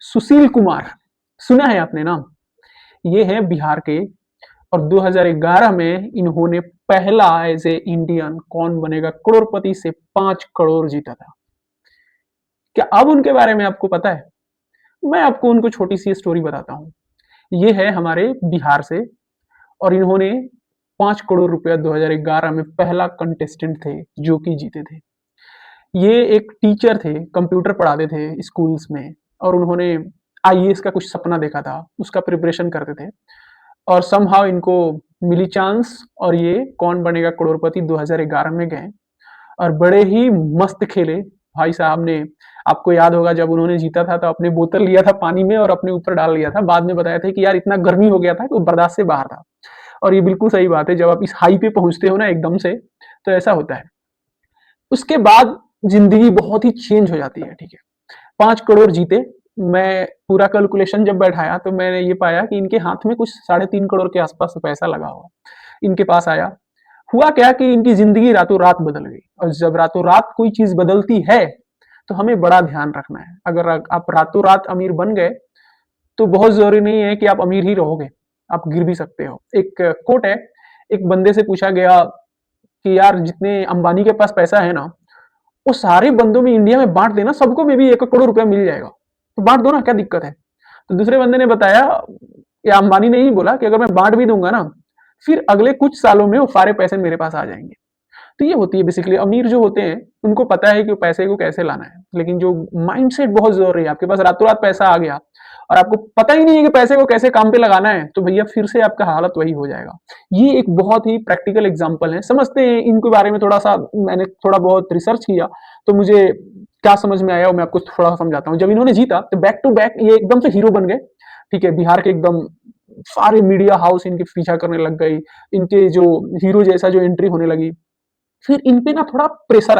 सुशील कुमार, सुना है आपने नाम? ये है बिहार के और 2011 में इन्होंने पहला एज ए इंडियन कौन बनेगा करोड़पति से 5 करोड़ जीता था। क्या अब उनके बारे में आपको पता है? मैं आपको उनको छोटी सी स्टोरी बताता हूँ। ये है हमारे बिहार से और इन्होंने 5 करोड़ रुपया 2011 में पहला कंटेस्टेंट थे जो कि जीते थे। ये एक टीचर थे, कंप्यूटर पढ़ाते थे स्कूल्स में और उन्होंने आईएएस का कुछ सपना देखा था, उसका प्रिपरेशन करते थे और समहाउ इनको मिली चांस और ये कौन बनेगा करोड़पति 2011 में गए और बड़े ही मस्त खेले। भाई साहब ने, आपको याद होगा जब उन्होंने जीता था तो अपने बोतल लिया था पानी में और अपने ऊपर डाल लिया था। बाद में बताया था कि यार इतना गर्मी हो गया था कि वो बर्दाश्त से बाहर था। और ये बिल्कुल सही बात है, जब आप इस हाई पे पहुंचते हो ना एकदम से, तो ऐसा होता है। उसके बाद जिंदगी बहुत ही चेंज हो जाती है, ठीक है। 5 करोड़ जीते। मैं पूरा कैलकुलेशन जब बैठाया तो मैंने ये पाया कि इनके हाथ में कुछ 3.5 करोड़ के आसपास पैसा लगा हुआ इनके पास आया। हुआ क्या कि इनकी जिंदगी रातों रात बदल गई और जब रातों रात कोई चीज बदलती है तो हमें बड़ा ध्यान रखना है। अगर आप रातों रात अमीर बन गए तो बहुत जरूरी नहीं है कि आप अमीर ही रहोगे, आप गिर भी सकते हो। एक कोट है, एक बंदे से पूछा गया कि यार जितने अंबानी के पास पैसा है ना, वो सारे बंदों में इंडिया में बांट देना, सबको में भी 1 करोड़ रुपया मिल जाएगा, तो बांट दो ना, क्या दिक्कत है। तो दूसरे बंदे ने बताया, या अंबानी ने ही बोला कि अगर मैं बांट भी दूंगा ना, फिर अगले कुछ सालों में वो सारे पैसे मेरे पास आ जाएंगे। तो ये होती है बेसिकली, अमीर जो होते हैं उनको पता है कि पैसे को कैसे लाना है, लेकिन जो माइंडसेट बहुत जरूरी है। आपके पास रातों रात पैसा आ गया और आपको पता ही नहीं है कि पैसे को कैसे काम पे लगाना है, तो भैया फिर से आपका हालत वही हो जाएगा। ये एक बहुत ही प्रैक्टिकल एग्जांपल है, समझते हैं इनके बारे में। थोड़ा सा मैंने थोड़ा बहुत रिसर्च किया तो मुझे क्या समझ में आया वो मैं आपको थोड़ा सा समझाता हूँ। जब इन्होंने जीता तो बैक टू बैक ये एकदम से हीरो बन गए, ठीक है। बिहार के एकदम सारे मीडिया हाउस इनके पीछा करने लग गई, इनके जो हीरो जैसा जो एंट्री होने लगी। फिर इन पे ना थोड़ा प्रेशर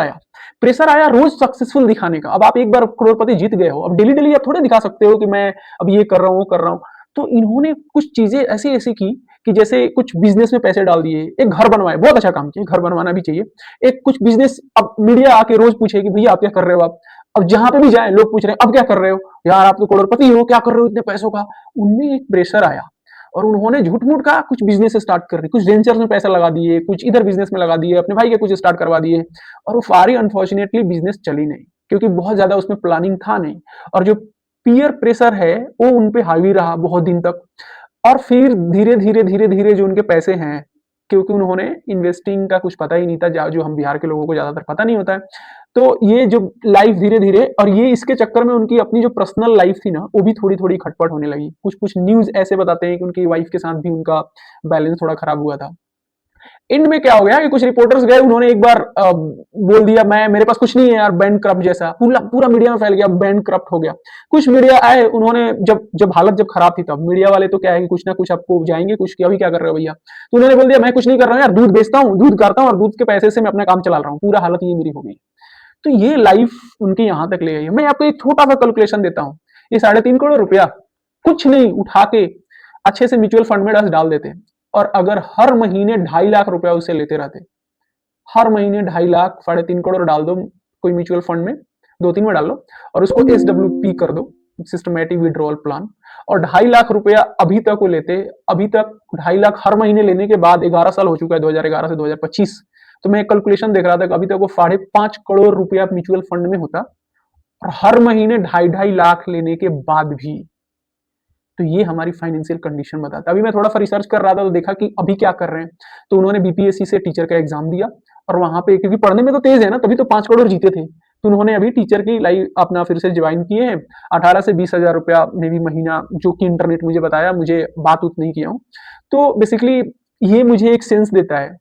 आया रोज सक्सेसफुल दिखाने का। अब आप एक बार करोड़पति जीत गए हो, अब डेली डेली आप थोड़े दिखा सकते हो कि मैं अब ये कर रहा हूँ वो कर रहा हूँ। तो इन्होंने कुछ चीजें ऐसी ऐसी की कि जैसे कुछ बिजनेस में पैसे डाल दिए, एक घर बनवाए, बहुत अच्छा काम किया, घर बनवाना भी चाहिए। एक कुछ बिजनेस, अब मीडिया आके रोज पूछे कि भैया आप क्या कर रहे हो आप। अब जहां पे भी जाए लोग पूछ रहे हैं अब क्या कर रहे हो, यार आप तो करोड़पति हो, क्या कर रहे हो इतने पैसों का। उनमें एक प्रेशर आया और उन्होंने झूठ मूठ का कुछ बिजनेस स्टार्ट कर दी, कुछ वेंचर्स में पैसा लगा दिए, कुछ इधर बिजनेस में लगा दिए, अपने भाई के कुछ स्टार्ट करवा दिए और वो सारी अनफॉर्चुनेटली बिजनेस चली नहीं, क्योंकि बहुत ज्यादा उसमें प्लानिंग था नहीं। और जो पीयर प्रेशर है वो उन पे हावी रहा बहुत दिन तक। और फिर धीरे धीरे धीरे धीरे जो उनके पैसे हैं, क्योंकि उन्होंने इन्वेस्टिंग का कुछ पता ही नहीं था, जो हम बिहार के लोगों को ज्यादातर पता नहीं होता है। तो ये जो लाइफ धीरे धीरे, और ये इसके चक्कर में उनकी अपनी जो पर्सनल लाइफ थी ना वो भी थोड़ी थोड़ी खटपट होने लगी। कुछ कुछ न्यूज ऐसे बताते हैं कि उनकी वाइफ के साथ भी उनका बैलेंस थोड़ा खराब हुआ था। एंड में क्या हो गया कि कुछ रिपोर्टर्स गए, उन्होंने एक बार बोल दिया मैं, मेरे पास कुछ नहीं है यार, बैंक करप्ट जैसा पूरा पूरा मीडिया में फैल गया, बैंक करप्ट हो गया। कुछ मीडिया आए, उन्होंने जब जब हालत जब खराब थी तब मीडिया वाले तो क्या है कि कुछ ना कुछ आपको जाएंगे, कुछ क्या अभी क्या कर रहे हो भैया। तो उन्होंने बोल दिया मैं कुछ नहीं कर रहा हूँ यार, दूध बेचता हूँ, दूध करता हूँ और दूध के पैसे से मैं अपना काम चला रहा हूँ, पूरा हालत ये मेरी हो गई। तो ये लाइफ उनकी यहां तक ले आई है। मैं आपको एक छोटा सा कैलकुलेशन देता हूँ। ये 3.5 करोड़ रुपया कुछ नहीं उठा के अच्छे से म्यूचुअल फंड में डाल देते, और अगर हर महीने 2.5 लाख रुपया उसे लेते रहते, हर महीने 2.5 लाख, 3.5 करोड़ डाल दो कोई म्यूचुअल फंड में, 2-3 में डाल लो और उसको SWP कर दो, सिस्टमेटिक विड्रॉल प्लान। और 2.5 लाख रुपया अभी तक वो लेते, अभी तक 2.5 लाख हर महीने लेने के बाद 11 साल हो चुका है, 2011 से 2025। तो मैं कैलकुलेशन देख रहा था कि अभी तक वो 5.5 करोड़ रुपया म्यूचुअल फंड में होता, और हर महीने 2.5 लाख लेने के बाद भी। तो ये हमारी फाइनेंशियल कंडीशन बताता है। अभी मैं थोड़ा सा रिसर्च कर रहा था तो देखा कि अभी क्या कर रहे हैं। तो उन्होंने बीपीएससी से टीचर का एग्जाम दिया और वहां पे, क्योंकि पढ़ने में तो तेज है ना, तभी तो 5 करोड़ जीते थे। तो उन्होंने अभी टीचर की लाइव अपना फिर से ज्वाइन किए हैं। 18 से 20 हजार रुपया में भी महीना, जो कि इंटरनेट मुझे बताया, मुझे बात उत नहीं किया हूँ। तो बेसिकली ये मुझे एक सेंस देता है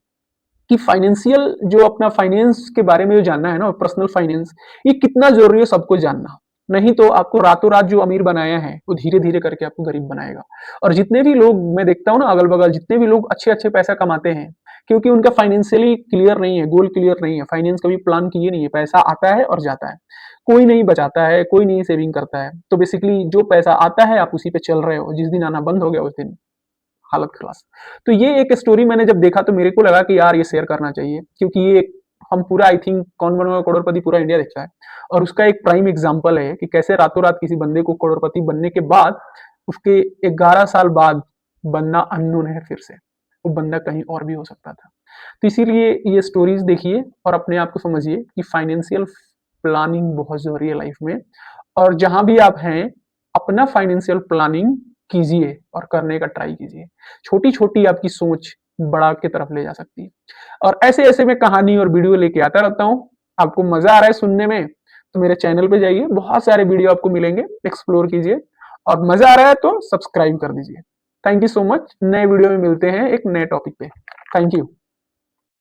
कि फाइनेंशियल, जो अपना फाइनेंस के बारे में जो जानना है ना, पर्सनल फाइनेंस, ये कितना जरूरी है सबको जानना। नहीं तो आपको रातों रात जो अमीर बनाया है वो धीरे धीरे करके आपको गरीब बनाएगा। और जितने भी लोग मैं देखता हूँ ना अगल बगल, जितने भी लोग अच्छे अच्छे पैसा कमाते हैं, क्योंकि उनका फाइनेंशियली क्लियर नहीं है, गोल क्लियर नहीं है, फाइनेंस कभी प्लान किए नहीं है, पैसा आता है और जाता है, कोई नहीं बचाता है, कोई नहीं सेविंग करता है। तो बेसिकली जो पैसा आता है आप उसी पे चल रहे हो, जिस दिन आना बंद हो गया उस दिन हालत खलास। तो ये एक स्टोरी मैंने जब देखा तो मेरे को लगा कि यार ये शेयर करना चाहिए, क्योंकि ये हम पूरा आई थिंक कौन बनेगा करोड़पति पूरा इंडिया देखता है, और उसका एक प्राइम एग्जांपल है कि कैसे रातों रात किसी बंदे को करोड़पति बनने के बाद उसके 11 साल बाद बनना अननोन है फिर से, वो बंदा कहीं और भी हो सकता था। तो इसीलिए ये स्टोरीज देखिए और अपने आप को समझिए कि फाइनेंशियल प्लानिंग बहुत जरूरी है लाइफ में, और जहां भी आप हैं अपना फाइनेंशियल प्लानिंग कीजिए और करने का ट्राई कीजिए। छोटी छोटी आपकी सोच बड़ा की तरफ ले जा सकती है, और ऐसे ऐसे मैं कहानी और वीडियो लेके आता रहता हूँ। आपको मजा आ रहा है सुनने में तो मेरे चैनल पे जाइए, बहुत सारे वीडियो आपको मिलेंगे, एक्सप्लोर कीजिए, और मजा आ रहा है तो सब्सक्राइब कर दीजिए। Thank you so much. नए वीडियो में मिलते हैं एक नए टॉपिक पे। Thank you.